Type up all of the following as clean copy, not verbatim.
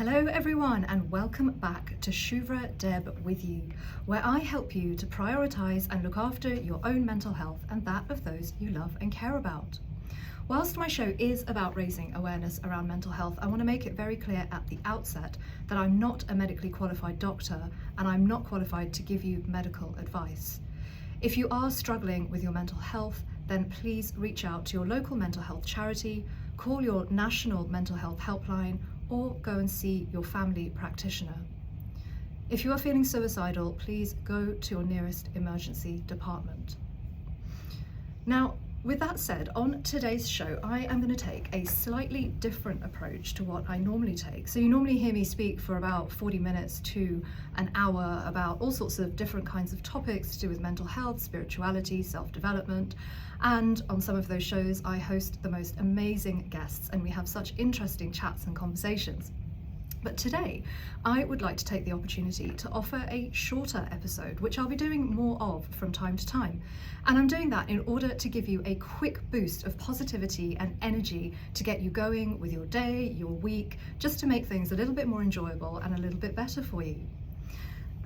Hello everyone and welcome back to Shuvra Deb with you, where I help you to prioritise and look after your own mental health and that of those you love and care about. Whilst my show is about raising awareness around mental health, I want to make it very clear at the outset that I'm not a medically qualified doctor and I'm not qualified to give you medical advice. If you are struggling with your mental health, then please reach out to your local mental health charity, call your national mental health helpline, or go and see your family practitioner. If you are feeling suicidal, please go to your nearest emergency department. Now, with that said, on today's show, I am going to take a slightly different approach to what I normally take. So you normally hear me speak for about 40 minutes to an hour about all sorts of different kinds of topics to do with mental health, spirituality, self-development. And on some of those shows, I host the most amazing guests and we have such interesting chats and conversations. But today, I would like to take the opportunity to offer a shorter episode, which I'll be doing more of from time to time. And I'm doing that in order to give you a quick boost of positivity and energy to get you going with your day, your week, just to make things a little bit more enjoyable and a little bit better for you.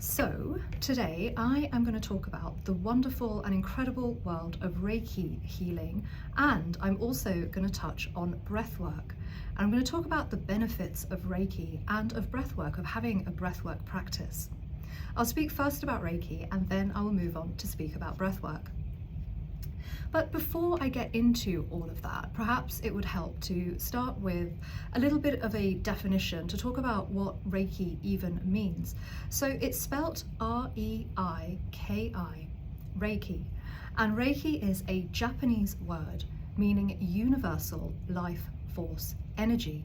So today I am going to talk about the wonderful and incredible world of Reiki healing, and I'm also going to touch on breathwork. And I'm going to talk about the benefits of Reiki and of breathwork, of having a breathwork practice. I'll speak first about Reiki and then I will move on to speak about breathwork. But before I get into all of that, perhaps it would help to start with a little bit of a definition to talk about what Reiki even means. So it's spelt R-E-I-K-I, Reiki. And Reiki is a Japanese word meaning universal life force energy.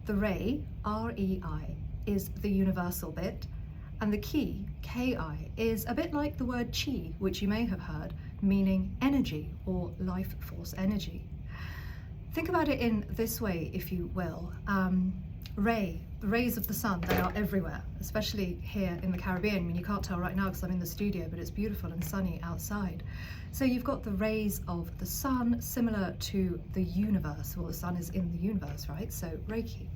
The Rei, R-E-I, is the universal bit, and the Ki, K-I, is a bit like the word Chi, which you may have heard, meaning energy or life force energy. Think about it in this way, if you will. The rays of the sun, they are everywhere, especially here in the Caribbean. I mean, you can't tell right now because I'm in the studio, but it's beautiful and sunny outside. So you've got the rays of the sun, similar to the universe. Well, the sun is in the universe, right? So Reiki.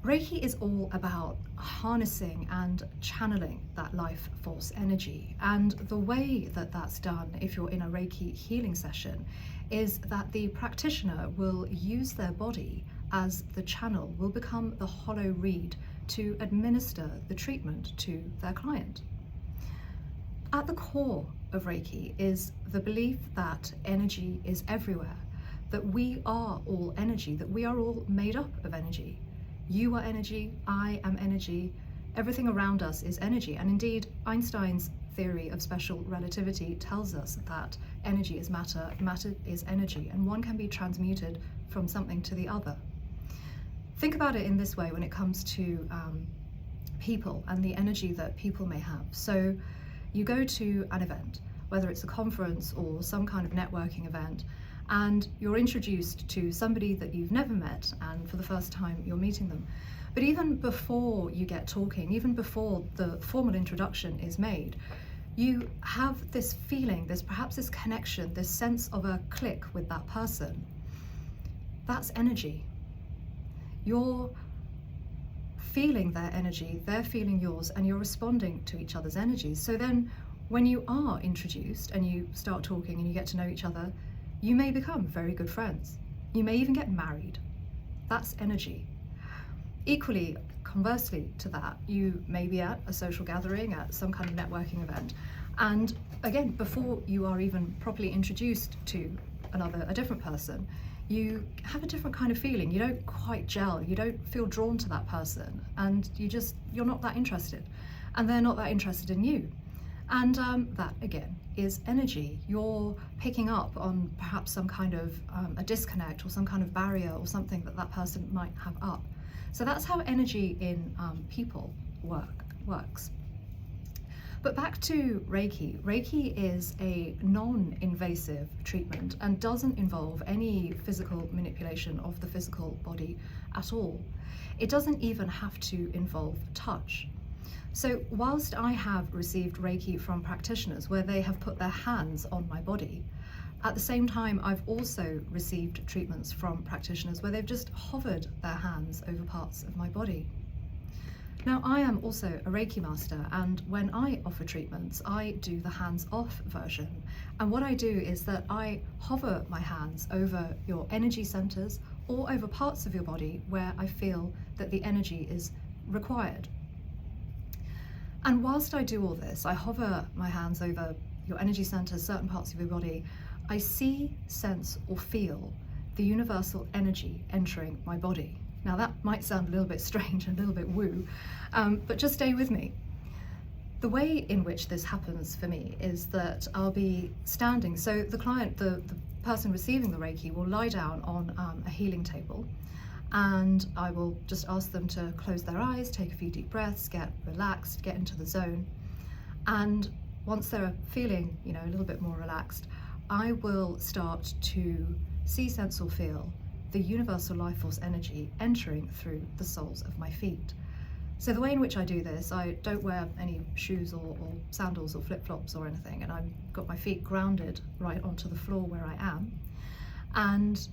Reiki is all about harnessing and channeling that life force energy. And the way that that's done, if you're in a Reiki healing session, is that the practitioner will use their body as the channel, will become the hollow reed to administer the treatment to their client. At the core of Reiki is the belief that energy is everywhere, that we are all energy, that we are all made up of energy. You are energy, I am energy, everything around us is energy. And indeed, Einstein's theory of special relativity tells us that energy is matter, matter is energy, and one can be transmuted from something to the other. Think about it in this way when it comes to people and the energy that people may have. So you go to an event, whether it's a conference or some kind of networking event, and you're introduced to somebody that you've never met, and for the first time you're meeting them. But even before you get talking, even before the formal introduction is made, you have this feeling, there's perhaps this connection, this sense of a click with that person. That's energy. You're feeling their energy, they're feeling yours, and you're responding to each other's energies. So then when you are introduced and you start talking and you get to know each other, you may become very good friends. You may even get married. That's energy. Equally, conversely to that, you may be at a social gathering, at some kind of networking event, and again, before you are even properly introduced to a different person, you have a different kind of feeling. You don't quite gel, you don't feel drawn to that person, and you're not that interested, and they're not that interested in you. And that again is energy. You're picking up on perhaps some kind of a disconnect or some kind of barrier or something that person might have up. So that's how energy in people works. But back to Reiki. Reiki is a non-invasive treatment and doesn't involve any physical manipulation of the physical body at all. It doesn't even have to involve touch. So whilst I have received Reiki from practitioners where they have put their hands on my body, At the same time, I've also received treatments from practitioners where they've just hovered their hands over parts of my body. Now, I am also a Reiki master, and when I offer treatments, I do the hands-off version. And what I do is that I hover my hands over your energy centers or over parts of your body where I feel that the energy is required. And whilst I do all this, I hover my hands over your energy centers, certain parts of your body, I see, sense, or feel the universal energy entering my body. Now that might sound a little bit strange and a little bit woo, but just stay with me. The way in which this happens for me is that I'll be standing, so the client, the person receiving the Reiki will lie down on a healing table, and I will just ask them to close their eyes, take a few deep breaths, get relaxed, get into the zone. And once they're feeling, a little bit more relaxed, I will start to see, sense, or feel the universal life force energy entering through the soles of my feet. So the way in which I do this, I don't wear any shoes or sandals or flip-flops or anything, and I've got my feet grounded right onto the floor where I am. And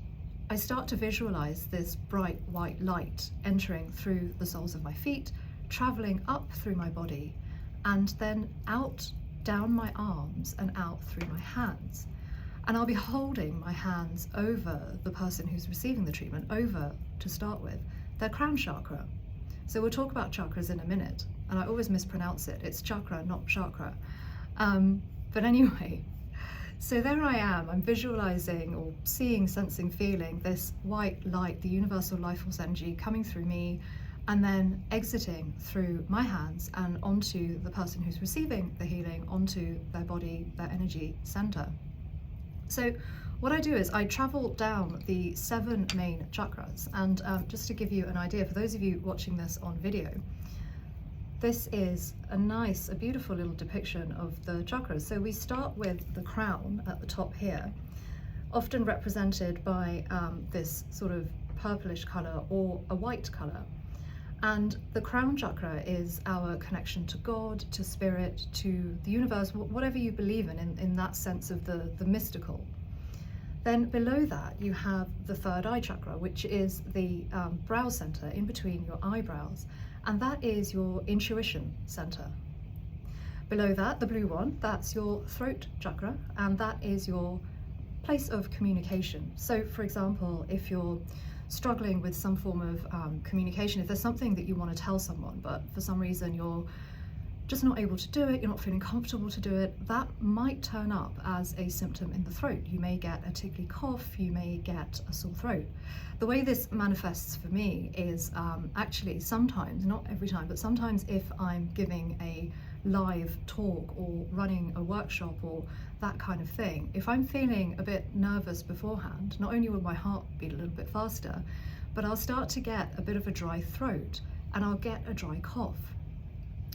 I start to visualize this bright white light entering through the soles of my feet, traveling up through my body, and then out down my arms and out through my hands. And I'll be holding my hands over the person who's receiving the treatment, over, to start with, their crown chakra. So we'll talk about chakras in a minute, and I always mispronounce it. It's chakra, not chakra. But anyway, so there I am. I'm visualizing or seeing, sensing, feeling this white light, the universal life force energy coming through me, and then exiting through my hands and onto the person who's receiving the healing, onto their body, their energy center. So what I do is I travel down the 7 main chakras, and just to give you an idea, for those of you watching this on video, this is a beautiful little depiction of the chakras. So we start with the crown at the top here, often represented by this sort of purplish color or a white color. And the crown chakra is our connection to God, to spirit, to the universe, whatever you believe in that sense of the mystical. Then below that you have the third eye chakra, which is the brow center in between your eyebrows, and that is your intuition center. Below that, the blue one, that's your throat chakra, and that is your place of communication. So for example, if you're struggling with some form of communication, if there's something that you want to tell someone, but for some reason you're just not able to do it, you're not feeling comfortable to do it, that might turn up as a symptom in the throat. You may get a tickly cough, you may get a sore throat. The way this manifests for me is actually sometimes, not every time, but sometimes if I'm giving a live talk or running a workshop or that kind of thing, if I'm feeling a bit nervous beforehand, not only will my heart beat a little bit faster, but I'll start to get a bit of a dry throat and I'll get a dry cough.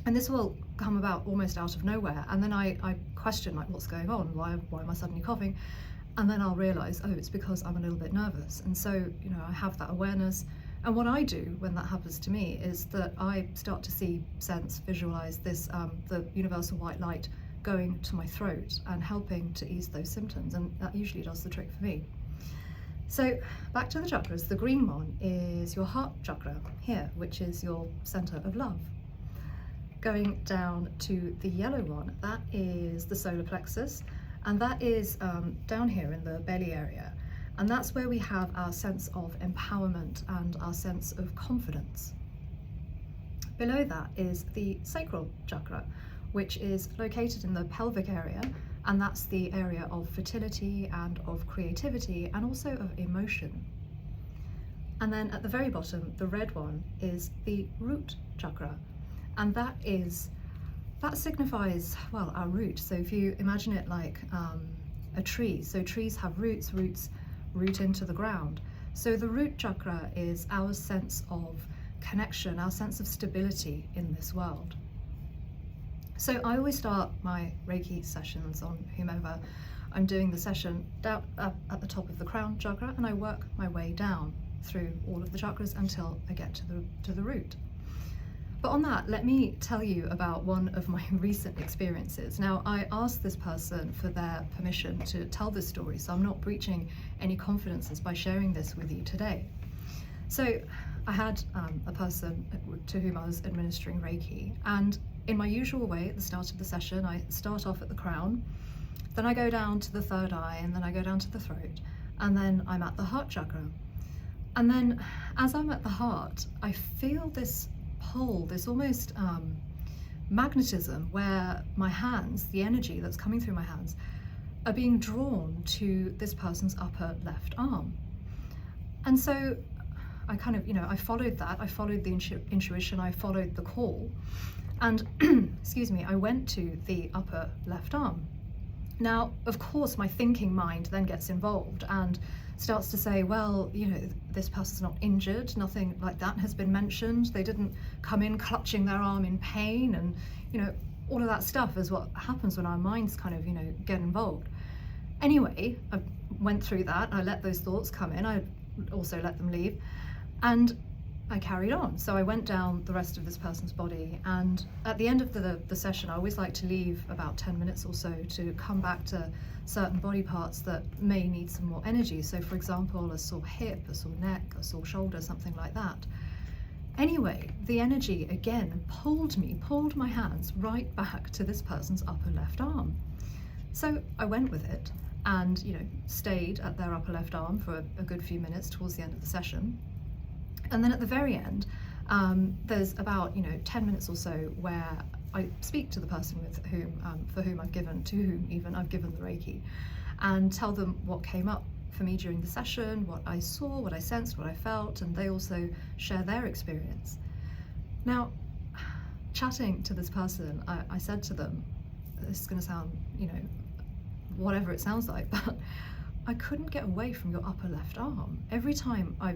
And this will come about almost out of nowhere. And then I question, like, what's going on? Why am I suddenly coughing? And then I'll realize, oh, it's because I'm a little bit nervous. And so, I have that awareness. And what I do when that happens to me is that I start to see, sense, visualize this, the universal white light going to my throat and helping to ease those symptoms. And that usually does the trick for me. So back to the chakras. The green one is your heart chakra here, which is your center of love. Going down to the yellow one, that is the solar plexus, and that is down here in the belly area, and that's where we have our sense of empowerment and our sense of confidence. Below that is the sacral chakra, which is located in the pelvic area, and that's the area of fertility and of creativity and also of emotion. And then at the very bottom, the red one is the root chakra, and that signifies, well, our root. So if you imagine it like a tree, so trees have roots root into the ground. So the root chakra is our sense of connection, our sense of stability in this world. So I always start my Reiki sessions on whomever I'm doing the session down at the top of the crown chakra, and I work my way down through all of the chakras until I get to the root. But on that, let me tell you about one of my recent experiences. Now, I asked this person for their permission to tell this story, so I'm not breaching any confidences by sharing this with you today. So I had a person to whom I was administering Reiki, and in my usual way at the start of the session, I start off at the crown, then I go down to the third eye, and then I go down to the throat, and then I'm at the heart chakra. And then as I'm at the heart, I feel this pull, this almost magnetism, where my hands, the energy that's coming through my hands, are being drawn to this person's upper left arm. And so I kind of, I followed that. I followed the intuition, I followed the call, and excuse me, I went to the upper left arm. Now, of course, my thinking mind then gets involved and starts to say, well, this person's not injured, nothing like that has been mentioned, they didn't come in clutching their arm in pain, and all of that stuff is what happens when our minds kind of get involved. Anyway, I went through that, I let those thoughts come in, I also let them leave, and I carried on. So I went down the rest of this person's body, and at the end of the session, I always like to leave about 10 minutes or so to come back to certain body parts that may need some more energy. So for example, a sore hip, a sore neck, a sore shoulder, something like that. Anyway, the energy again pulled my hands right back to this person's upper left arm. So I went with it and stayed at their upper left arm for a good few minutes towards the end of the session. And then at the very end, there's about 10 minutes or so where I speak to the person for whom I've given the Reiki, and tell them what came up for me during the session, what I saw, what I sensed, what I felt, and they also share their experience. Now, chatting to this person, I said to them, this is going to sound, whatever it sounds like, but I couldn't get away from your upper left arm. Every time I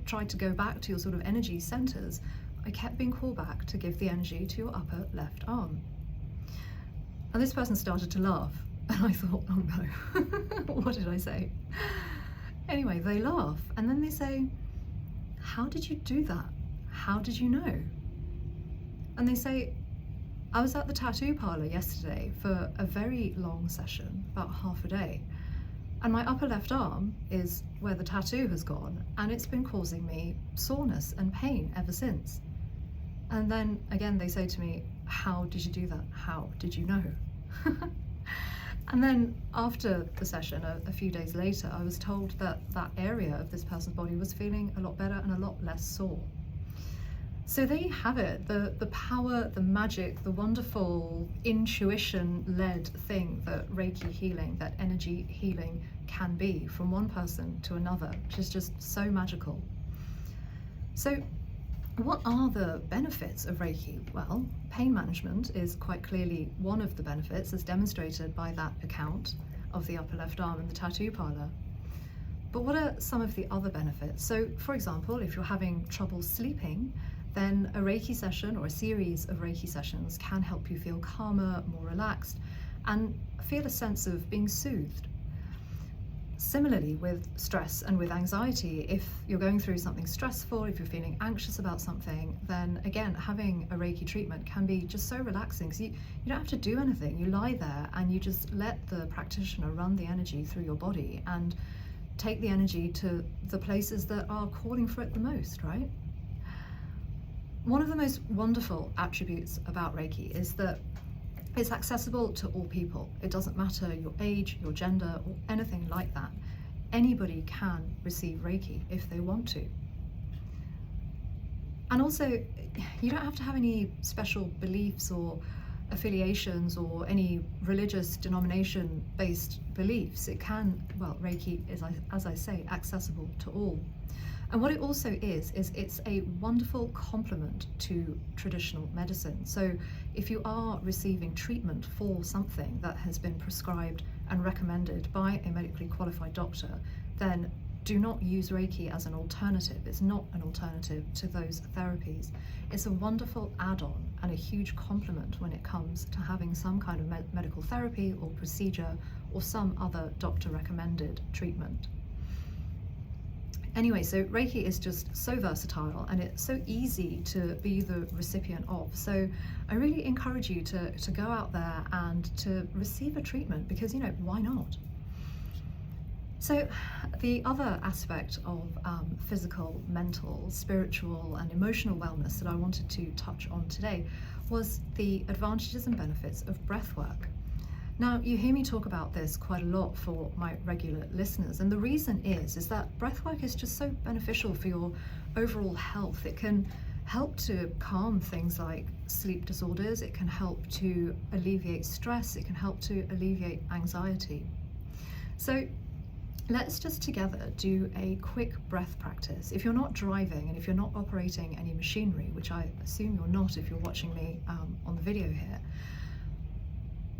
tried to go back to your sort of energy centers, I kept being called back to give the energy to your upper left arm. And this person started to laugh, and I thought, oh no, what did I say? Anyway, they laugh, and then they say, how did you do that? How did you know? And they say, I was at the tattoo parlor yesterday for a very long session, about half a day. And my upper left arm is where the tattoo has gone, and it's been causing me soreness and pain ever since. And then again, they say to me, how did you do that? How did you know? And then after the session, a few days later, I was told that that area of this person's body was feeling a lot better and a lot less sore. So there you have it, the power, the magic, the wonderful intuition-led thing that Reiki healing, that energy healing can be from one person to another, which is just so magical. So what are the benefits of Reiki? Well, pain management is quite clearly one of the benefits, as demonstrated by that account of the upper left arm in the tattoo parlor. But what are some of the other benefits? So for example, if you're having trouble sleeping, then a Reiki session or a series of Reiki sessions can help you feel calmer, more relaxed, and feel a sense of being soothed. Similarly with stress and with anxiety, if you're going through something stressful, if you're feeling anxious about something, then again, having a Reiki treatment can be just so relaxing, because you don't have to do anything. You lie there and you just let the practitioner run the energy through your body and take the energy to the places that are calling for it the most, right? One of the most wonderful attributes about Reiki is that it's accessible to all people. It doesn't matter your age, your gender, or anything like that. Anybody can receive Reiki if they want to. And also, you don't have to have any special beliefs or affiliations or any religious denomination-based beliefs. It can, well, Reiki is, as I say, accessible to all. And what it also is it's a wonderful complement to traditional medicine. So if you are receiving treatment for something that has been prescribed and recommended by a medically qualified doctor, then do not use Reiki as an alternative. It's not an alternative to those therapies. It's a wonderful add-on and a huge complement when it comes to having some kind of medical therapy or procedure or some other doctor recommended treatment. Anyway, so Reiki is just so versatile and it's so easy to be the recipient of. So I really encourage you to go out there and to receive a treatment, because, you know, why not? So the other aspect of physical, mental, spiritual and emotional wellness that I wanted to touch on today was the advantages and benefits of breath work. Now, you hear me talk about this quite a lot for my regular listeners, and the reason is that breathwork is just so beneficial for your overall health. It can help to calm things like sleep disorders, it can help to alleviate stress, it can help to alleviate anxiety. So let's just together do a quick breath practice. If you're not driving and if you're not operating any machinery, which I assume you're not if you're watching me on the video here,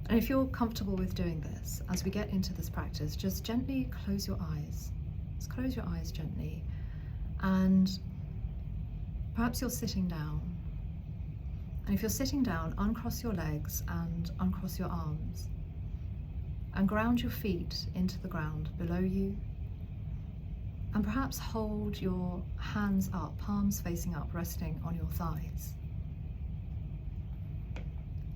and if you're comfortable with doing this, as we get into this practice, just gently close your eyes. Just close your eyes gently. And perhaps you're sitting down. And if you're sitting down, uncross your legs and uncross your arms. And ground your feet into the ground below you. And perhaps hold your hands up, palms facing up, resting on your thighs.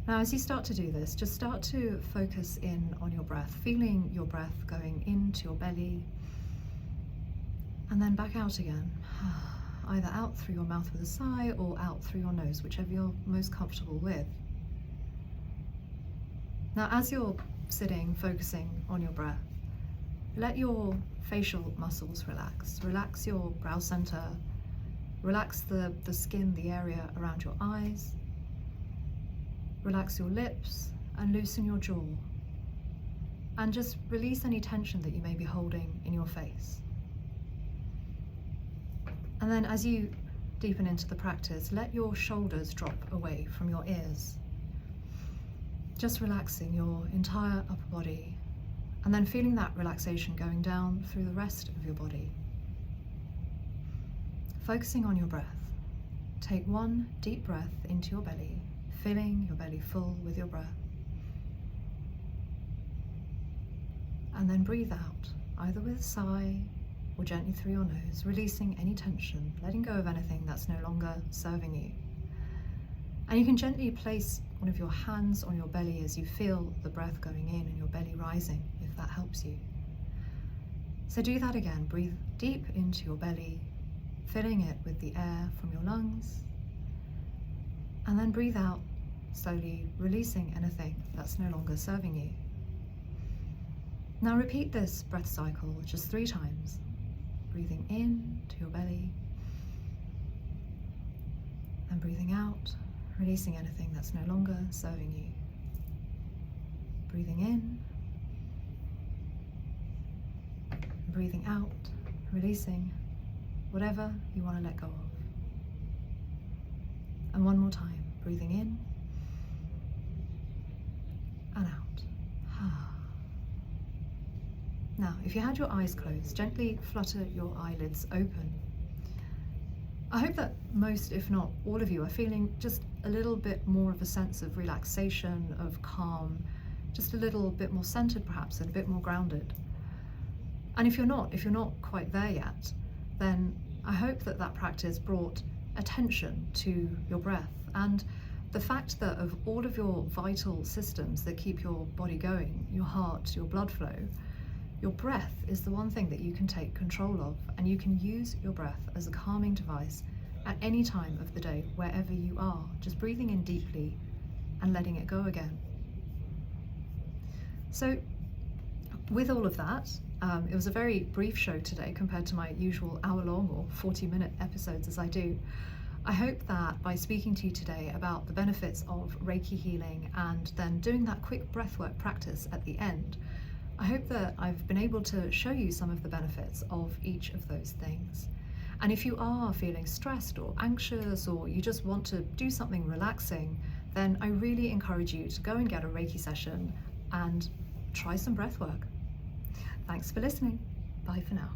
Now, as you start to do this, just start to focus in on your breath, feeling your breath going into your belly and then back out again, either out through your mouth with a sigh or out through your nose, whichever you're most comfortable with. Now, as you're sitting, focusing on your breath, let your facial muscles relax. Relax your brow center, relax the skin, the area around your eyes. Relax your lips and loosen your jaw. And just release any tension that you may be holding in your face. And then as you deepen into the practice, let your shoulders drop away from your ears. Just relaxing your entire upper body, and then feeling that relaxation going down through the rest of your body. Focusing on your breath. Take one deep breath into your belly, filling your belly full with your breath. And then breathe out, either with a sigh or gently through your nose, releasing any tension, letting go of anything that's no longer serving you. And you can gently place one of your hands on your belly as you feel the breath going in and your belly rising, if that helps you. So do that again. Breathe deep into your belly, filling it with the air from your lungs. And then breathe out, slowly releasing anything that's no longer serving you. Now repeat this breath cycle just 3 times. Breathing in to your belly and breathing out, releasing anything that's no longer serving you. Breathing in, breathing out, releasing whatever you want to let go of. And one more time, breathing in and out. Now, if you had your eyes closed, gently flutter your eyelids open. I hope that most, if not all of you, are feeling just a little bit more of a sense of relaxation, of calm, just a little bit more centered perhaps, and a bit more grounded. And if you're not quite there yet, then I hope that that practice brought attention to your breath, and the fact that of all of your vital systems that keep your body going, your heart, your blood flow, your breath is the one thing that you can take control of, and you can use your breath as a calming device at any time of the day, wherever you are, just breathing in deeply and letting it go again. So with all of that, it was a very brief show today compared to my usual hour-long or 40-minute episodes as I do. I hope that by speaking to you today about the benefits of Reiki healing and then doing that quick breathwork practice at the end, I hope that I've been able to show you some of the benefits of each of those things. And if you are feeling stressed or anxious, or you just want to do something relaxing, then I really encourage you to go and get a Reiki session and try some breath work. Thanks for listening. Bye for now.